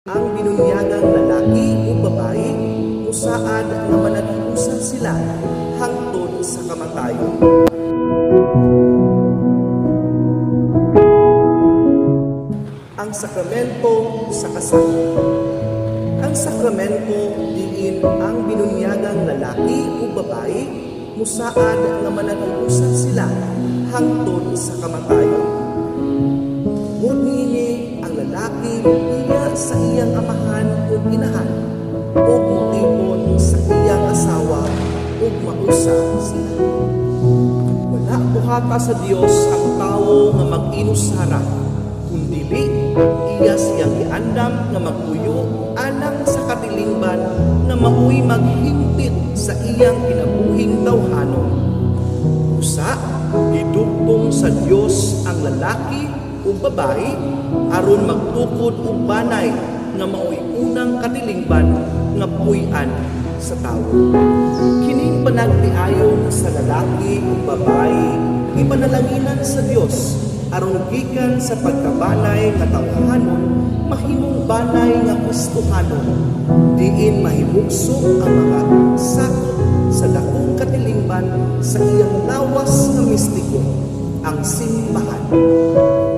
ang binunyagang lalaki o babae, musaad nga manag-usa sila hangtod sa kamatayon. Ang sakramento sa kasal. Ang sakramento diin ang binunyagang lalaki o babae, musaad nga manag-usa sila hangtod sa kamatayon. Ngunini ang lalaki iya sa iyang amahan o inahan o mutipon sa iyang asawa o mausa sila. Wala buhata sa Dios ang tao nga mag-inusara, kundili iya siyang iandam nga magpuyo alang sa katilingban na mauy maghintit sa iyang kinabuhing tawhanon. Usa, gidugtong sa Dios ang lalaki o babae aron magtukod og banay nga maoy unang katilingban nga puy-an sa tawo. Kining panagtiayon sa lalaki o babae ipanalanginan sa Dios aron gikan sa pagkabanay nga tawhanon mahimong banay nga Kristohanon, diin mahimugso ang mga sakop sa dakong katilingban sa iyang lawas nga mistiko, ang simbahan.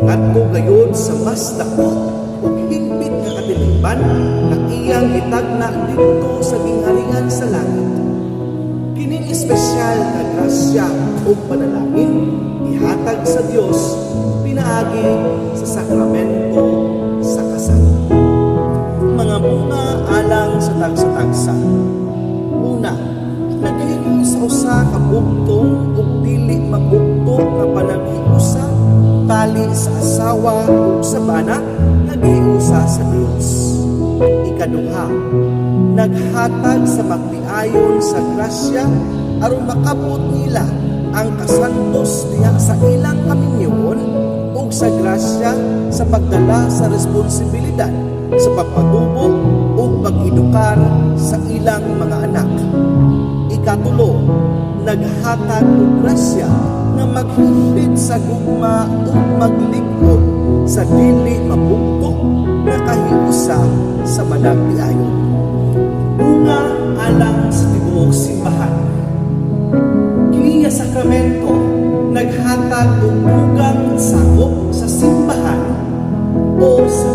Ngadto gayud sa mas dako ug higpit nga katilingban nga iyang gitagna didto sa gingharian sa langit. Kining espesyal nga grasya ug panalangin ihatag sa Dios pinaagi sa sakramento sa kasal. Mga bunga alang sa tagsa-tagsa. Una, naghihingi sa usa ka bugtong ug dili mabugtong nga panaghiusa tali sa asawa o sa bana naghiusa sa Dios. Ikaduha, naghatag sa magtiayon sa grasya aron makabot nila ang kasantos diha sa ilang kaminyon ug sa grasya sa pagdala sa responsibilidad sa pagpatubo ug pag-edukar sa ilang mga anak. Ikatulo, naghatag og grasya nga maghigpit sa gugma ug maglikod sa dili mabugto nga kahiusa sa managtiayon. Bunga alang sa tibuok simbahan. Kini nga sakramento naghatag og dugang sakop sa simbahan o sa